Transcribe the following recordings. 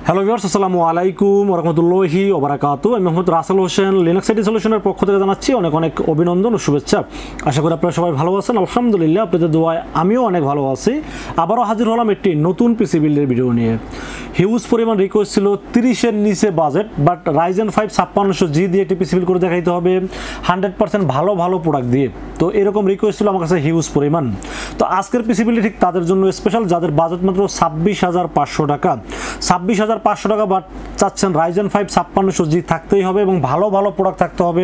Hello viewers, আসসালামু আলাইকুম ওয়া রাহমাতুল্লাহি ওয়া বারাকাতুহু। আমি মোহাম্মদ রাসেল হোসেন, লিনাক্স আইটি সলিউশনের পক্ষ থেকে জানাচ্ছি অনেক অনেক অভিনন্দন ও শুভেচ্ছা। আশা করি আপনারা সবাই ভালো আছেন। আলহামদুলিল্লাহ, আপনাদের দোয়ায় আমিও অনেক ভালো আছি। আবারও হাজির হলাম একটি নতুন পিসি বিল্ডের ভিডিও নিয়ে। হিউজ পরিমাণ রিকোয়েস্ট ছিল 30-এর নিচে বাজেট, বাট রাইজেন 5 5600G দিয়ে একটি পিসি বিল্ড করে দেখাইতে হবে 100% ভালো ভালো প্রোডাক্ট দিয়ে। তো এরকম রিকোয়েস্ট ছিল আমার কাছে হিউজ পরিমাণ। তো আজকের পিসি বিল্ড ঠিক তাদের জন্য স্পেশাল, যাদের বাজেট মাত্র 26,500 টাকা। 26,500 টাকা বাট চাচ্ছেন রাইজেন 5 5600G থাকতেই হবে এবং ভালো ভালো প্রোডাক্ট থাকতে হবে।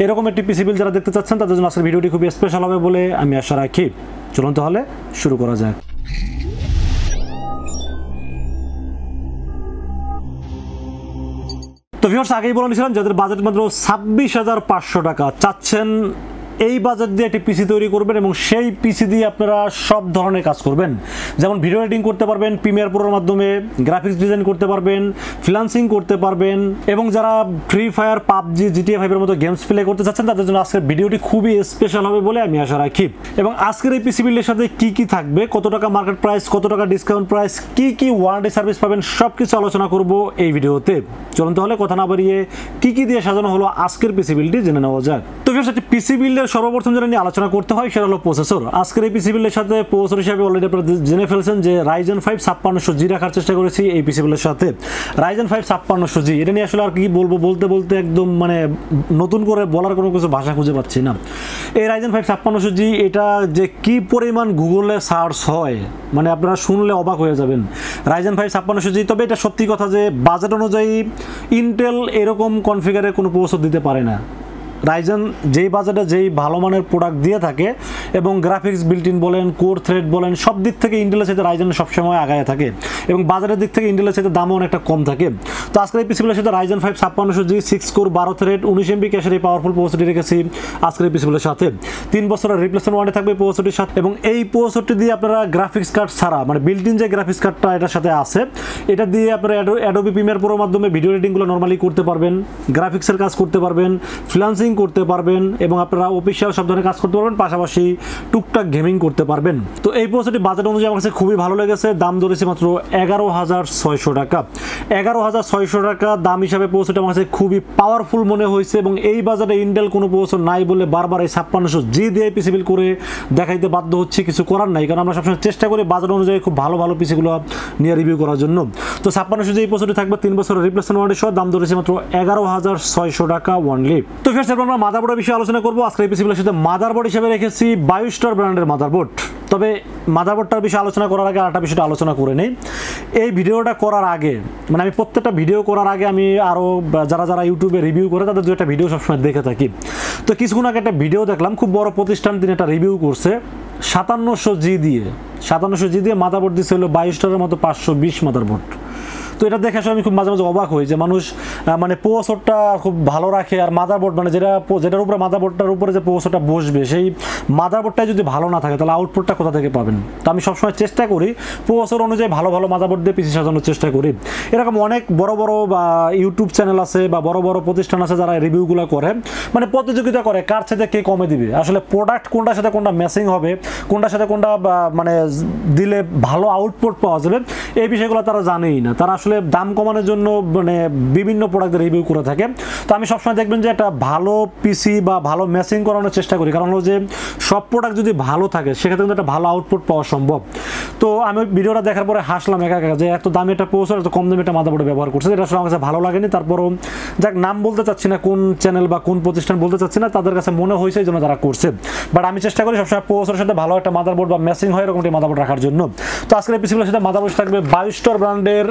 এরকম একটি পিসি বিল্ড যারা দেখতে চাচ্ছেন তাদের জন্য আজকের ভিডিওটি খুবই স্পেশাল হবে বলে আমি আশা রাখি। চলুন তাহলে শুরু করা যাক। তো ভিউয়ার্স, আগেই বলে নিয়েছিলাম যাদের বাজেট মাত্র 26,500 টাকা চাচ্ছেন এই বাজেট দিয়ে একটি পিসি তৈরি করবেন এবং সেই পিসি দিয়ে আপনারা সব ধরনের কাজ করবেন। যেমন ভিডিও এডিটিং করতে পারবেন প্রিমিয়ার প্রোর মাধ্যমে, গ্রাফিক্স ডিজাইন করতে পারবেন, ফ্রিল্যান্সিং করতে পারবেন এবং যারা ফ্রি ফায়ার, পাবজি, GTA 5 এর মতো গেমস প্লে করতে চাচ্ছেন তাদের জন্য আজকের ভিডিওটি খুবই স্পেশাল হবে বলে আমি আশা রাখি। এবং আজকের এই পিসি বিল্ডের সাথে কি কি থাকবে, কত টাকা মার্কেট প্রাইস, কত টাকা ডিসকাউন্ট প্রাইস, কি কি ওয়ারেন্টি সার্ভিস পাবেন, সব কিছু আলোচনা করব এই ভিডিওতে। চলুন তাহলে কথা না বাড়িয়ে কি কি দিয়ে সাজানো হলো আজকের পিসি বিল্ডটি জেনে নেওয়া যাক। তো ভিউয়ার্স, একটি পিসি বিল্ডের সর্বপ্রথম যেটা নিয়ে আলোচনা করতে হয় সেটা হলো প্রসেসর। আজকের এই পিসি বিল্ডের সাথে প্রসেসর হিসেবে অলরেডি আপনারা জেনে ফেলছেন যে রাইজেন 5 5600G রাখার চেষ্টা করেছি এই পিসি বিল্ডের সাথে। রাইজেন 5 5600G এটা নিয়ে আসলে আর কি বলবো, বলতে বলতে একদম মানে নতুন করে বলার কোনো কিছু ভাষা খুঁজে পাচ্ছি না। এই রাইজেন 5 5600G এটা যে কি পরিমাণ গুগলে সার্চ হয় মানে আপনারা শুনলে অবাক হয়ে যাবেন। রাইজেন 5 5600G, তবে এটা সত্যি কথা যে বাজেট অনুযায়ী ইন্টেল এরকম কনফিগারের কোনো প্রসেসর দিতে পারে না। রাইজেন যেই বাজেটে যেই ভালো মানের প্রোডাক্ট দিয়ে থাকে এবং গ্রাফিক্স বিল্ট ইন বলেন, কোর থ্রেড বলেন, সব দিক থেকে ইন্টেলের সাথে রাইজেন সবসময় আগায় থাকে এবং বাজারের দিক থেকে ইন্টেলের সাথে দামও অনেকটা কম থাকে। তো আজকের এই পিসিগুলোর সাথে Ryzen 5 5600G 6 core 12 thread 19 MB ক্যাশের এই পাওয়ারফুল প্রসেসরটি রেখেছি আজকের এই পিসিগুলোর সাথে। 3 বছরের রিপ্লেসমেন্ট ওয়ারেন্টি থাকবে প্রসেসরটির সাথে এবং এই প্রসেসরটি দিয়ে আপনারা গ্রাফিক্স কার্ড ছাড়া মানে বিল্ট ইন যে গ্রাফিক্স কার্ডটা এটার সাথে আছে এটা দিয়ে আপনারা অ্যাডোবি প্রিমিয়ার প্রোর মাধ্যমে ভিডিও এডিটিংগুলো নর্মালি করতে পারবেন, গ্রাফিক্সের কাজ করতে পারবেন, ফ্রিল্যান্সিং করতে পারবেন এবং আপনারা অফিসিয়াল সব ধরনের কাজ করতে পারবেন, পাশাপাশি টুকটাক গেমিং করতে পারবেন। তো এই প্রসেসরটি বাজেট অনুযায়ী আমার কাছে খুবই ভালো লেগেছে। দাম ধরেছে মাত্র 11,600 টাকা। 11,600 টাকা দাম হিসাবে প্রসেসরটি আমার কাছে খুবই পাওয়ারফুল মনে হয়েছে এবং এই বাজারে ইন্টেল কোনো প্রসেসর নাই বলে বারবার এই 5600G দিয়ে পিসি বিল্ড করে দেখাইতে বাধ্য হচ্ছে। কিছু করার নাই, কারণ আমরা সবসময় চেষ্টা করি বাজেট অনুযায়ী খুব ভালো ভালো পিসিগুলো নিয়ে রিভিউ করার জন্য। তো 5600G এই প্রসেসরটি থাকবে 3 বছরের রিপ্লেসমেন্ট ওয়ারেন্টি সহ। দাম ধরেছে মাত্র 11,600 টাকা ওয়ানলি। তো ফির আমরা মাদারবোর্ডের বিষয়ে আলোচনা করবো। আজকে এই পিসিগুলোর সাথে মাদারবোর্ড হিসেবে রেখেছি BioStar ব্র্যান্ডের মাদারবোর্ড। তবে মাদারবোর্ডটার বিষয়ে আলোচনা করার আগে আরেকটা বিষয়টা আলোচনা করে নেই। এই ভিডিওটা করার আগে মানে আমি প্রত্যেকটা ভিডিও করার আগে আমি আরও যারা যারা ইউটিউবে রিভিউ করে তাদের 2-একটা ভিডিও সবসময় দেখে থাকি। তো কিছুক্ষণ আগে একটা ভিডিও দেখলাম, খুব বড় প্রতিষ্ঠান তিনি একটা রিভিউ করছে 5700G দিয়ে। 5700G দিয়ে মাদারবোর্ড দিচ্ছে হলো BioStar's মতো 520 মাদারবোর্ড। তো এটা দেখে আসলে আমি খুব মাঝে মাঝে অবাক হই যে মানুষ মানে প্রসেসরটা খুব ভালো রাখে আর মাদারবোর্ড মানে যেটার উপরে মাদারবোর্ডটার উপরে যে প্রসেসরটা বসবে সেই মাদারবোর্ডটাই যদি ভালো না থাকে তাহলে আউটপুটটা কোথা থেকে পাবেন। তো আমি সবসময় চেষ্টা করি প্রসেসর অনুযায়ী ভালো ভালো মাদারবোর্ড দিয়ে পিসি সাজানোর চেষ্টা করি। এরকম অনেক বড় বড় বা ইউটিউব চ্যানেল আছে বা বড় বড় প্রতিষ্ঠান আছে যারা রিভিউগুলো করে মানে প্রতিযোগিতা করে কার সাথে কে কমে দিবে। আসলে প্রোডাক্ট কোনটার সাথে কোনটা ম্যাচিং হবে, কোনটার সাথে কোনটা মানে দিলে ভালো আউটপুট পাওয়া যাবে এই বিষয়গুলো তারা জানেই না। তারা আসলে দাম কমানোর জন্য মানে বিভিন্ন প্রোডাক্টের রিভিউ করে থাকে। তো আমি সবসময় দেখবেন যে একটা ভালো পিসি বা ভালো ম্যাচিং করানোর চেষ্টা করি, কারণ হলো যে সব প্রোডাক্ট যদি ভালো থাকে সেক্ষেত্রে কিন্তু একটা ভালো আউটপুট পাওয়া সম্ভব। তো আমি ভিডিওটা দেখার পরে হাসলাম একা একা যে এত দামি একটা প্রসেসর এত কম দামি একটা মাদারবোর্ডে ব্যবহার করছে। এটা আসলে আমার কাছে ভালো লাগেনি। তারপরও যাক, নাম বলতে চাচ্ছি না, কোন চ্যানেল বা কোন প্রতিষ্ঠান বলতে চাচ্ছি না, তাদের কাছে মনে হয়েছে এই জন্য তারা করছে। বাট আমি চেষ্টা করি সবসময় প্রসেসরের সাথে ভালো একটা মাদারবোর্ড বা ম্যাচিং হয় এরকম একটা মাদারবোর্ড রাখার জন্য। তো আজকের এই পিসিগুলোর সাথে মাদারবোর্ড থাকবে BioStar ব্র্যান্ডের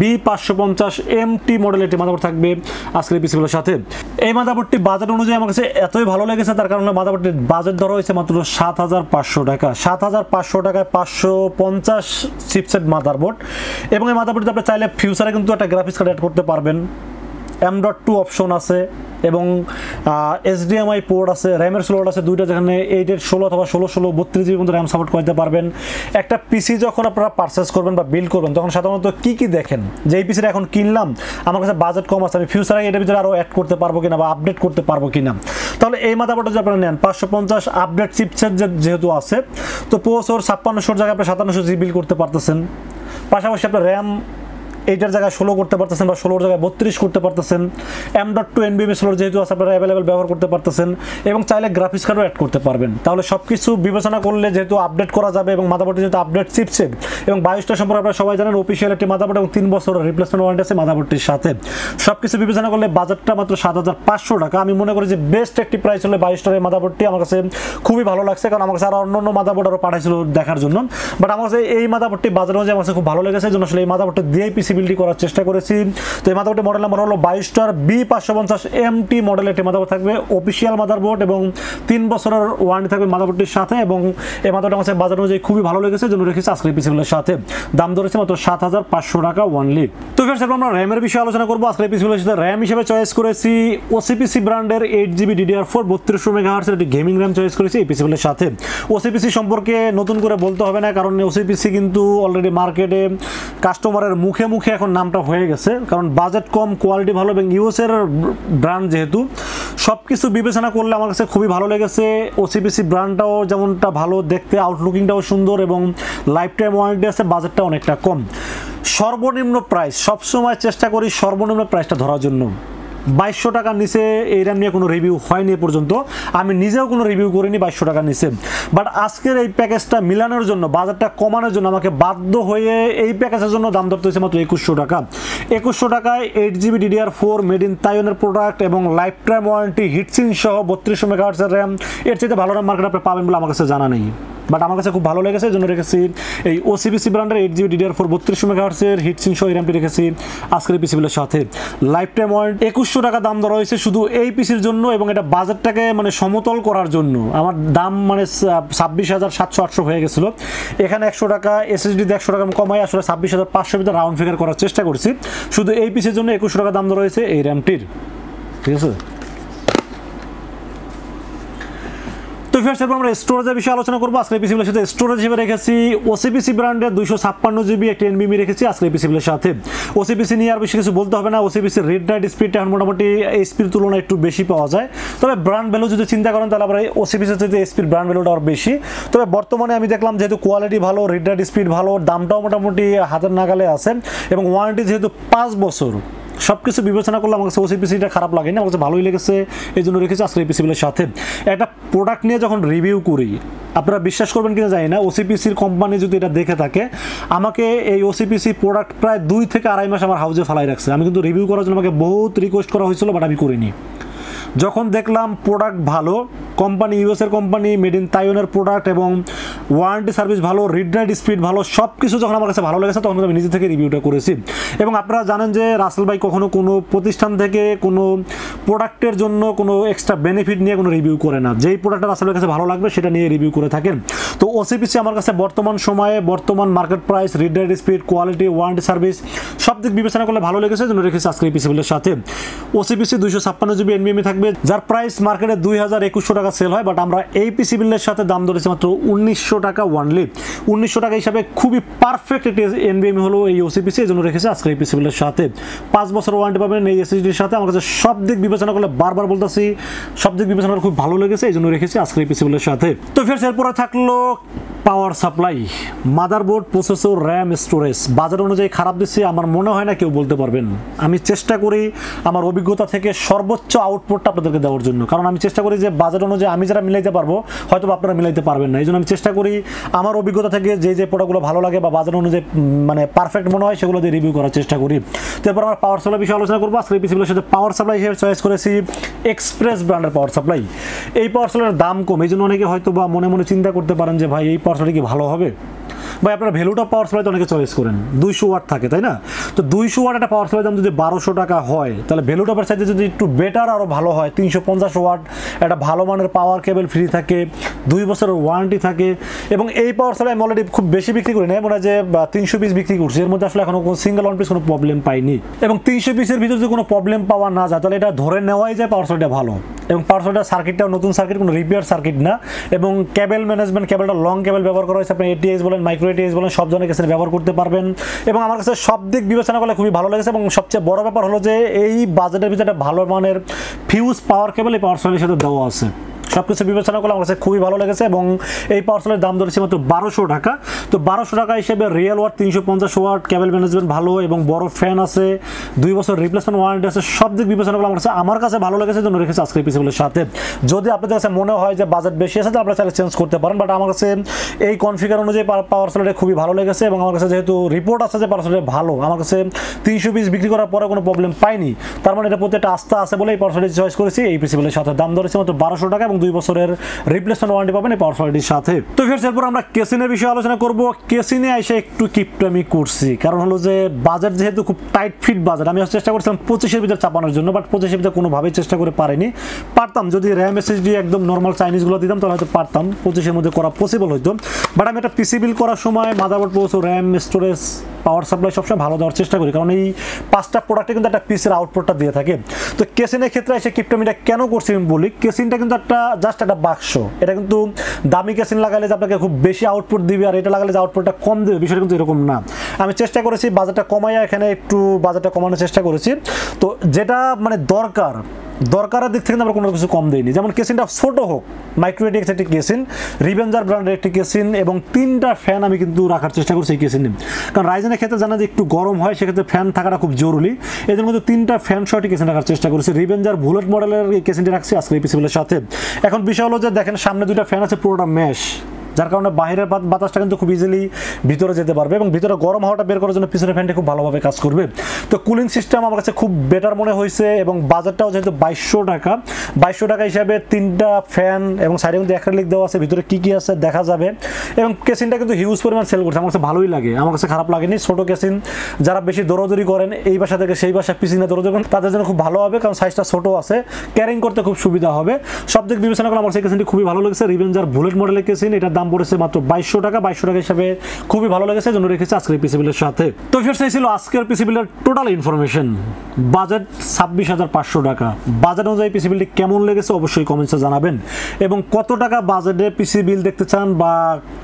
B550MT মডেলের একটি মাদারবোর্ড থাকবে আজকের এই পিসিগুলোর সাথে। এই মাদারবোর্ডটি বাজেট অনুযায়ী আমার কাছে এতই ভালো লেগেছে তার কারণে মাদারবোর্ডটির বাজেট ধরা হয়েছে মাত্র 7,500 টাকা। 7,500 টাকায় 550 চিপসেট মাদারবোর্ড এবং এই মাদারবোর্ডে আপনি চাইলে ফিউচারে কিন্তু একটা গ্রাফিক্স কার্ড অ্যাড করতে পারবেন। M.2 অপশন আছে এবং HDMI পোর্ট আছে, র্যামের স্লট আছে দুইটা, যেখানে 8/16 অথবা 16/16 32GB পর্যন্ত র্যাম সাপোর্ট করতে পারবেন। একটা পিসি যখন আপনারা পারচেস করবেন বা বিল্ড করবেন তখন সাধারণত কি দেখেন যে এই পিসিটা এখন কিনলাম, আমার কাছে বাজেট কম আছে, আমি ফিউচারে এটার ভিতরে আরও অ্যাড করতে পারবো কিনা বা আপডেট করতে পারবো কিনা। তাহলে এই মাদারবোর্ডটা যদি আপনারা নেন 550 আপডেট চিপসেট যেহেতু আছে, তো প্রসেসর 5600 জায়গায় আপনি 5700G বিল্ড করতে পারতেছেন। পাশাপাশি আপনার র্যাম এইটার জায়গায় 16 করতে পারতেছেন বা 16 জায়গায় 32 করতে পারতেছেন। M.2 NVMe স্লট যেহেতু আছে আপনারা অ্যাভেলেবেল ব্যবহার করতে পারতেছেন এবং চাইলে গ্রাফিক্স কার্ডও অ্যাড করতে পারবেন। তাহলে সব কিছু বিবেচনা করলে যেহেতু আপডেট করা যাবে এবং মাদারবোর্ডে যেহেতু আপডেট চিপসেট এবং 22টা সম্পর্কে আপনারা সবাই জানেন অফিসিয়াল একটি মাদারবোর্ড এবং 3 বছরের রিপ্লেসমেন্ট ওয়ারেন্টি আছে মাদারবোর্ডটির সাথে। সব কিছু বিবেচনা করলে বাজেটটা মাত্র 7500 টাকা। আমি মনে করি যে বেস্ট একটি প্রাইস হলে 22টার এই মাদারবোর্ডটি আমার কাছে খুবই ভালো লাগছে, কারণ আমার কাছে আরও অন্য মাদারবোর্ড আরও পাঠাইছিল দেখার জন্য, বাট আমার কাছে এই মাদারবোর্ডটি বাজার অনুযায়ী আমার কাছে খুব ভালো লেগেছে, জন্য আসলে এই মাদারবোর্ডটি দিয়ে পিসি বিল্ডিং করার চেষ্টা করেছি। তো এই মাদারবোর্ডের মডেল নাম্বার হলো 22টার B550MT মডেলের একটি মাদারবোর্ড থাকবে, অফিসিয়াল মাদারবোর্ড এবং 3 বছরের ওয়ারেন্টি থাকবে মাদারবোর্ডটির সাথে। এবং এই মাদারবোর্ডটা আমার কাছে বাজার অনুযায়ী খুবই ভালো লেগেছে, জন্য রেখেছি আজকের পিসি বিলের সাথে। দাম ধরেছে মাত্র 7500 টাকা ওয়ানলি। তো ফ্রেন্ডস, আমরা র্যামের বিষয়ে আলোচনা করবো। আজকের পিসি বিলের সাথে র্যাম হিসেবে চয়েস করেছি OCPC ব্র্যান্ডের 8GB DDR4 3200 MHz একটি গেমিং র্যাম চয়েস করেছি এই পিসি বিলের সাথে। OCPC সম্পর্কে নতুন করে বলতে হবে না, কারণ OCPC কিন্তু অলরেডি মার্কেটে কাস্টমারের মুখে মুখে এখন নামটা হয়ে গেছে, কারণ বাজেট কম, কোয়ালিটি ভালো এবং US এর ব্র্যান্ড যেহেতু সব কিছু বিবেচনা করলে আমার কাছে খুবই ভালো লেগেছে। OCPC ব্র্যান্ডটাও যেমনটা ভালো দেখতে, আউটলুকিংটাও সুন্দর এবং লাইফ টাইম ওয়ারেন্টি আছে, বাজেটটা অনেকটা কম। সর্বনিম্ন প্রাইস সবসময় চেষ্টা করি সর্বনিম্ন প্রাইসটা ধরার জন্য। 2200 টাকার নিচে এই র্যাম নিয়ে কোনো রিভিউ হয়নি এ পর্যন্ত, আমি নিজেও কোনো রিভিউ করিনি 2200 টাকার নিচে। বাট আজকের এই প্যাকেজটা মিলানোর জন্য, বাজারটা কমানোর জন্য আমাকে বাধ্য হয়ে এই প্যাকেজের জন্য দাম ধরতে হয়েছে মাত্র 2100 টাকা। 2100 টাকায় 8GB DDR4 মেড ইন তাইওয়ানের প্রোডাক্ট এবং লাইফ টাইম ওয়ারেন্টি, হিটসিং সহ 3200 MHz র্যাম, এর চাইতে ভালো র্যাম মার্কেটে আপনি পাবেন বলে আমার কাছে জানা নেই। বাট আমার কাছে খুব ভালো লেগেছে, জন্য রেখেছি এই OCPC ব্র্যান্ডের 8GB DDR4 3200 MHz এর হিটসিং সহ এই র্যামটি রেখেছি আজকের পিসি বিলের সাথে। লাইফ টাইম ওয়ারেন্টি 2100 টাকা দাম ধরা হয়েছে শুধু এই পিসির জন্য, এবং এটা বাজেটটাকে মানে সমতল করার জন্য। আমার দাম মানে 26700-800 হয়ে গেছিলো, এখানে 100 টাকা SSD দিয়ে 100 টাকা কমাই আসলে 26500 ভিতরে রাউন্ড ফিগার করার চেষ্টা করছি। শুধু এই পিসির জন্য 2100 টাকা দাম ধরা হয়েছে এই র্যামটির, ঠিক আছে। তো ফ্রেন্ডস, এরপর আমরা স্টোরেজের বিষয়ে আলোচনা করবো। আজকে পিসি বিলের সাথে স্টোরেজ হিসেবে রেখেছি OCPC ব্র্যান্ডের 256GB একটি NVMe রেখেছি আজকে পিসি বিলের সাথে। OCPC নিয়ে আর বেশি কিছু বলতে হবে না, OCPC রিড রাইট স্পিডটা এখন মোটামুটি এইচপির তুলনায় একটু বেশি পাওয়া যায়। তবে ব্র্যান্ড ভ্যালু যদি চিন্তা করেন তাহলে আবার OCPC থেকে এইচপির ব্র্যান্ড ভ্যালুটা আরও বেশি। তবে বর্তমানে আমি দেখলাম যেহেতু কোয়ালিটি ভালো, রিড রাইট স্পিড ভালো, দামটাও মোটামুটি হাতের নাগালে আছে এবং ওয়ারেন্টি যেহেতু 5 বছর, সব কিছু বিবেচনা করলে আমার কাছে OCPCটা খারাপ লাগে না, আমার কাছে ভালোই লেগেছে, এই জন্য রেখেছি আজকে পিসি বিলের সাথে। একটা প্রোডাক্ট নিয়ে যখন রিভিউ করি, আপনারা বিশ্বাস করবেন কিনা জানি না, OCPCর কোম্পানি যদি এটা দেখে থাকে, আমাকে এই OCPC প্রোডাক্ট প্রায় 2 থেকে 2.5 মাস আমার হাউজে ফেলাই রাখছে। আমি কিন্তু রিভিউ করার জন্য আমাকে বহুত রিকোয়েস্ট করা হয়েছিল, বাট আমি করিনি। যখন দেখলাম প্রোডাক্ট ভালো, কোম্পানি US এর কোম্পানি, মেড ইন তাইওয়ানের প্রোডাক্ট এবং ওয়ারেন্টি সার্ভিস ভালো, রিড রাইট স্পিড ভালো, সব কিছু যখন আমার কাছে ভালো লেগেছে তখন আমি নিজে থেকে রিভিউটা করেছি। এবং আপনারা জানেন যে রাসেল ভাই কখনো কোনো প্রতিষ্ঠান থেকে কোনো প্রোডাক্টের জন্য কোনো এক্সট্রা বেনিফিট নিয়ে কোনো রিভিউ করে না, যেই প্রোডাক্টটা রাসেলের কাছে ভালো লাগবে সেটা নিয়ে রিভিউ করে থাকেন। তো OCPC আমার কাছে বর্তমান সময়ে, বর্তমান market price, read write speed, quality, warranty service সব দিক বিবেচনা করলে ভালো লেগেছে, জন্য রেখেছি আজকে পিসি বিলের সাথে। OCPC 256GB NVMe থাকবে, যার প্রাইস মার্কেটে 2100 টাকা সেল হয়, বাট আমরা এই পিসি বিলের সাথে দাম ধরেছি মাত্র 1900 টাকা ওয়ানলি। 1900 টাকা হিসাবে খুবই পারফেক্ট একটি NVMe হলো এই OCPC, এই জন্য রেখেছি আজকে এই পিসি বিলের সাথে। 5 বছর ওয়ারেন্টি পাবেন এই SSDর সাথে। আমার কাছে সব দিক বিবেচনা করলে, বারবার বলতেছি, সব দিক বিবেচনা করে খুব ভালো লেগেছে, এই জন্য রেখেছি আজকে এই পিসি বিলের সাথে। তো ফ্রেন্ডস, এরপরে থাকলো power supply, motherboard, processor, RAM, storage. বাজার অনুযায়ী খারাপ দিচ্ছি আমার মনে হয় না কেউ বলতে পারবেন। আমি চেষ্টা করি আমার অভিজ্ঞতা থেকে সর্বোচ্চ আউটপুটটা আপনাদেরকে দেওয়ার জন্য, কারণ আমি চেষ্টা করি যে বাজার অনুযায়ী আমি যারা মিলাইতে পারবো হয়তো আপনারা মিলাইতে পারবেন না, এই জন্য আমি চেষ্টা করি আমার অভিজ্ঞতা থেকে যে যে প্রোডাক্টগুলো ভালো লাগে বা বাজার অনুযায়ী মানে পারফেক্ট মনে হয় সেগুলো দিয়ে রিভিউ করার চেষ্টা করি। তারপর আমরা পাওয়ার সাপ্লাই বিষয়ে আলোচনা করবো। আজকে পিসিগুলোর সাথে পাওয়ার সাপ্লাই হিসেবে চয়েস করেছি এক্সপ্রেস ব্র্যান্ডের পাওয়ার সাপ্লাই। এই পাওয়ার সাপ্লাইয়ের দাম কম, এই জন্য অনেকে হয়তো বা মনে মনে চিন্তা করতে পারেন যে ভাই এই পাওয়ার সাপ্লাই কি ভালো হবে। ভাই আপনারা ভ্যালুটা পাওয়ার সাপ্লাই তো অনেকে চয়েস করেন, 200 ওয়াট থাকে তাই না? তো 200 ওয়াট একটা পাওয়ার সাপ্লাই দাম যদি 1200 টাকা হয়, তাহলে ভ্যালুটা চাইতে যদি একটু বেটার আরও ভালো হয়, 350 ওয়াট একটা ভালো মানের পাওয়ার কেবল ফ্রি থাকে, 2 বছরের ওয়ারেন্টি থাকে, এবং এই পাওয়ার সাপ্লাই আমি অলরেডি খুব বেশি বিক্রি করি না, মনে হয় যে 300 পিস বিক্রি করছি, এর মধ্যে আসলে এখনো কোনো সিঙ্গেল ওয়ান পিস কোনো প্রবলেম পাইনি। এবং 300 পিসের ভিতরে যদি কোনো প্রবলেম পাওয়া না যায় তাহলে এটা ধরে নেওয়াই যায় পাওয়ার সাপ্লাইটা ভালো। এবং পাওয়ার সাপ্লাইটার সার্কিটটাও নতুন সার্কিট, কোনো রিপেয়ার সার্কিট না, এবং কেবল ম্যানেজমেন্ট, কেবলটা লং কেবল ব্যবহার করা হয়েছে, আপনি ATX বলেন, মাইক্রো ATX বলেন, সব ধরনের কেসে ব্যবহার করতে পারবেন। এবং আমার কাছে সব দিক বিবেচনা করলে খুবই ভালো লেগেছে। এবং সবচেয়ে বড় ব্যাপার হলো যে এই বাজেটের ভিতরে ভালো মানের ফিউজ পাওয়ার কেবল এই পাওয়ার সাপ্লাইয়ের সাথে দেওয়া আছে। সব কিছু বিবেচনা করলে আমার কাছে খুবই ভালো লেগেছে এবং এই পাওয়ার সাপ্লাইয়ের দাম ধরেছি মাত্র 1200 টাকা। তো 1200 টাকা হিসেবে রিয়েল ওয়াট 350 ওয়াট, কেবল ম্যানেজমেন্ট ভালো এবং বড় ফ্যান আছে, 2 বছর রিপ্লেসমেন্ট ওয়ারেন্টি আছে, সব দিক বিবেচনা করলে আমার কাছে ভালো লেগেছে, জন্য রেখেছি আজকের পিসিগুলোর সাথে। যদি আপনাদের কাছে মনে হয় যে বাজেট বেশি আছে, তাহলে আপনারা চাইলে চেঞ্জ করতে পারেন, বাট আমার কাছে এই কনফিগার অনুযায়ী পাওয়ার সাপ্লাইটা খুবই ভালো লেগেছে এবং আমার কাছে যেহেতু রিপোর্ট আছে যে পাওয়ার সাপ্লাই ভালো, আমার কাছে 300 পিস বিক্রি করার পরে কোনো প্রবলেম পাইনি, তার মানে এটা প্রতি একটা আস্থা আছে বলে এই পাওয়ার সাপ্লাইটি চয়েস করেছি। এই পিসিগুলোর সাথে দাম ধরেছে মাত্র 1200 টাকা এবং 2 বছরের রিপ্লেসমেন্ট ওয়ারেন্টি পাবেন এই পাওয়ার সাপ্লাইটির সাথে। তো ফিরছে এরপর আমরা কেসিনের বিষয়ে আলোচনা করব। কেসিনে এসে একটু কিপটামি করছি, কারণ হলো যে বাজেট যেহেতু খুব টাইট ফিট বাজেট, আমি চেষ্টা করছিলাম 25-এর ভিতরে চাপানোর জন্য, বাট 25-এর ভিতরে কোনোভাবেই চেষ্টা করে পারিনি। পারতাম যদি র্যাম এসএসডি একদম নর্মাল চাইনিজগুলো দিতাম তাহলে হয়তো পারতাম 25-এর মধ্যে করা পসিবল হতো, বাট আমি একটা পিসি বিল করার সময় motherboard processor, RAM, storage, power supply সবসময় ভালো দেওয়ার চেষ্টা করি, কারণ এই 5টা প্রোডাক্টে কিন্তু একটা পিসের আউটপুটটা দিয়ে থাকে। তো কেসিনের ক্ষেত্রে এসে কিপটামিটা কেন করছি আমি বলি, কেসিনটা কিন্তু একটা জাস্ট একটা বাক্স, এটা কিন্তু দামি কেসিন লাগালে যে আপনাকে খুব বেশি আউটপুট দিবে আর এটা লাগালে যে আউটপুটটা কম দেবে, বিষয়টা কিন্তু এরকম না। আমি চেষ্টা করেছি বাজেটটা কমাইয়া এখানে একটু বাজেটটা কমানোর চেষ্টা করেছি। তো যেটা মানে দরকারের দিক থেকে আমরা কোনো কিছু কম দিইনি। যেমন কেসিনটা ছোট হোক, মাইক্রোএটিক্স একটি কেসিন, রিভেঞ্জার ব্র্যান্ডের একটি কেসিন এবং 3টা ফ্যান আমি কিন্তু রাখার চেষ্টা করছি এই কেসিনে, কারণ রাইজেনের ক্ষেত্রে জানা যে একটু গরম হয়, সেক্ষেত্রে ফ্যান থাকাটা খুব জরুরি। এদের মধ্যে 3টা ফ্যান সহ কেসিন রাখার চেষ্টা করেছি। রিভেঞ্জার বুলেট মডেলের এই কেসিনটি রাখছি আজকে এই পিসিগুলোর সাথে। এখন বিষয় হলো যে দেখেন সামনে 2টা ফ্যান আছে, পুরোটা ম্যাশ, যার কারণে বাইরের বাতাসটা কিন্তু খুব ইজিলি ভিতরে যেতে পারবে এবং ভিতরে গরম হাওয়াটা বের করার জন্য পিছনের ফ্যানটা খুব ভালোভাবে কাজ করবে। তো কুলিং সিস্টেম আমার কাছে খুব বেটার মনে হয়েছে এবং বাজেটটাও যেহেতু 2200 টাকা হিসাবে 3টা ফ্যান এবং সাইডে কিন্তু অ্যাক্রিলিক দেওয়া আছে, ভিতরে কি আছে দেখা যাবে এবং কেসিনটা কিন্তু হিউজ পরিমাণ সেল করছে, আমার কাছে ভালোই লাগে, আমার কাছে খারাপ লাগেনি। ছোট কেসিন যারা বেশি দৌড়াদৌড়ি করেন এই বাসা থেকে সেই বাসা পিসি না দৌড়াদৌড়ি করেন, তাদের জন্য খুব ভালো হবে, কারণ সাইজটা ছোট আছে, ক্যারিং করতে খুব সুবিধা হবে। সব দিক বিবেচনা করে আমার সেই কেসিনটি খুবই ভালো লেগেছে। রিভেঞ্জার বুলেট মডেলের কেসিন, এটার দাম পড়েছে মাত্র 2200 টাকা হিসাবে খুবই ভালো লেগেছে, জন্য রেখেছি আজকের পিসি বিলের সাথে। তো ফিরছে ছিল আজকের পিসি বিলের টোটাল ইনফরমেশন। বাজেট 26,500 টাকা। বাজেট অনুযায়ী পিসি বিলটি কেমন লেগেছে অবশ্যই কমেন্টসে জানাবেন এবং কত টাকা বাজেটে পিসি বিল দেখতে চান বা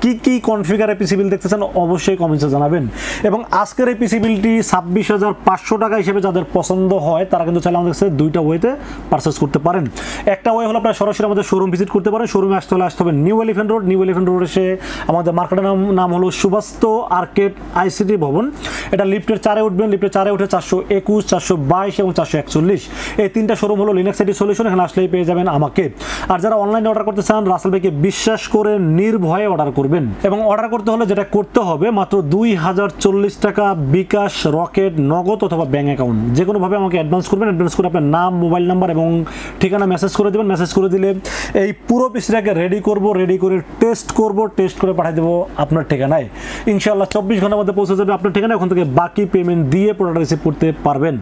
কি কনফিগারে পিসি বিল দেখতে চান অবশ্যই কমেন্টসে জানাবেন। এবং আজকের এই পিসি বিলটি 26,500 টাকা হিসেবে যাদের পছন্দ হয় তারা কিন্তু চাইলে আমাদের কাছে 2টা ওয়েতে পারচেস করতে পারেন। একটা ওয়ে হলো আপনারা সরাসরি আমাদের শোরুম ভিজিট করতে পারেন। শোরুমে আসতে হবে নিউ এলিফ্যান্ট রোড এসে আমাদের মার্কেটের নাম হলো সুবাস্ত আর্কেড আইসিটি ভবন। এটা লিফটের 4-এ উঠবেন, লিফটের 4-এ উঠে 421, 422 এবং 441 এই 3টা শোরুম হলো লিনাক্স আইটি সলিউশন, এখানে আসলেই পেয়ে যাবেন আমাকে। আর যারা অনলাইনে অর্ডার করতে চান রাসেল ভাইকে বিশ্বাস করে নির্ভয়ে অর্ডার করবেন এবং অর্ডার করতে হলে যেটা করতে হবে মাত্র 2040 টাকা বিকাশ, রকেট, নগদ অথবা ব্যাংক অ্যাকাউন্ট যে কোনোভাবে আমাকে অ্যাডভান্স করবেন। অ্যাডভান্স করে আপনার নাম, মোবাইল নাম্বার এবং ঠিকানা মেসেজ করে দেবেন। মেসেজ করে দিলে এই পুরো পিসটাকে রেডি করে টেস্ট করে পাঠিয়ে দেবো আপনার ঠিকানায়। ইনশাআল্লাহ 24 ঘন্টার মধ্যে পৌঁছে যাবে আপনার ঠিকানায়। ওখান থেকে বাকি পেমেন্ট দিয়ে প্রোডাক্ট রিসিভ করতে পারবেন।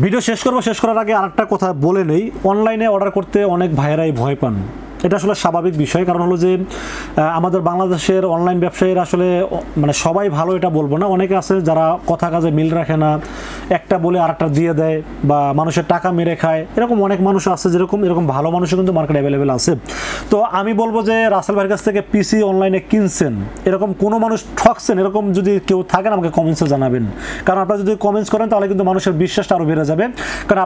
ভিডিও শেষ করার আগে আরেকটা কথা বলে নেই, অনলাইনে অর্ডার করতে অনেক ভাইয়েরাই ভয় পান। এটা আসলে স্বাভাবিক বিষয়, কারণ হলো যে আমাদের বাংলাদেশের অনলাইন ব্যবসায়ীরা আসলে মানে সবাই ভালো এটা বলবো না, অনেকে আছে যারা কথা কাজে মিল রাখে না, একটা বলে আরেকটা দিয়ে দেয় বা মানুষের টাকা মেরে খায়, এরকম অনেক মানুষ আছে, এরকম ভালো মানুষও কিন্তু মার্কেটে অ্যাভেলেবেল আছে। তো আমি বলবো যে রাসেল ভাইয়ের কাছ থেকে পিসি অনলাইনে কিনছেন, এরকম কোনো মানুষ ঠকছেন, এরকম যদি কেউ থাকেন আমাকে কমেন্টসে জানাবেন, কারণ আপনারা যদি কমেন্টস করেন তাহলে কিন্তু মানুষের বিশ্বাসটা আরও বেড়ে যাবে। কারণ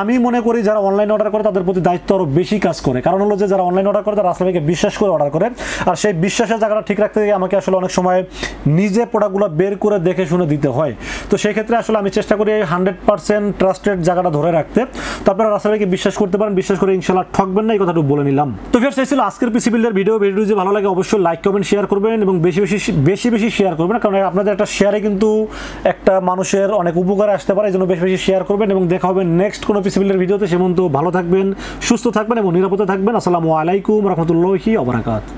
আমি মনে করি যারা অনলাইনে অর্ডার করে তাদের প্রতি দায়িত্ব আরও বেশি কাজ করে, কারণ হলো যে যারা অনলাইন অর্ডার করে তারা রাসেল ভাইকে বিশ্বাস করে অর্ডার করে, আর সেই বিশ্বাসের জায়গাটা ঠিক রাখতে গিয়ে আমাকে আসলে অনেক সময় নিজে প্রোডাক্টগুলো বের করে দেখে শুনে দিতে হয়। তো সেই ক্ষেত্রে আসলে আমি চেষ্টা করি 100% ট্রাস্টেড জায়গাটা ধরে রাখতে। তো আপনারা রাসেল ভাইকে বিশ্বাস করতে পারেন, বিশ্বাস করে ইনশাআল্লাহ ঠকবেন না, এই কথাটা বলে নিলাম। তো ফিরছে ছিল আজকের পিসি বিল্ডের ভিডিও যদি ভালো লাগে অবশ্যই লাইক কমেন্ট শেয়ার করবেন এবং বেশি শেয়ার করবেন, কারণ আপনাদের একটা শেয়ারে কিন্তু একটা মানুষের অনেক উপকারে আসতে পারে, এই জন্য বেশি শেয়ার করবেন এবং দেখা হবে নেক্সট কোনো পিসি বিল্ডের ভিডিওতে। সে পর্যন্ত ভালো থাকবেন, সুস্থ থাকবেন এবং নিরাপদে থাকবেন। আসসালামু আলাইকুম রহমতুল্লাহি ওয়া বারাকাতুহু।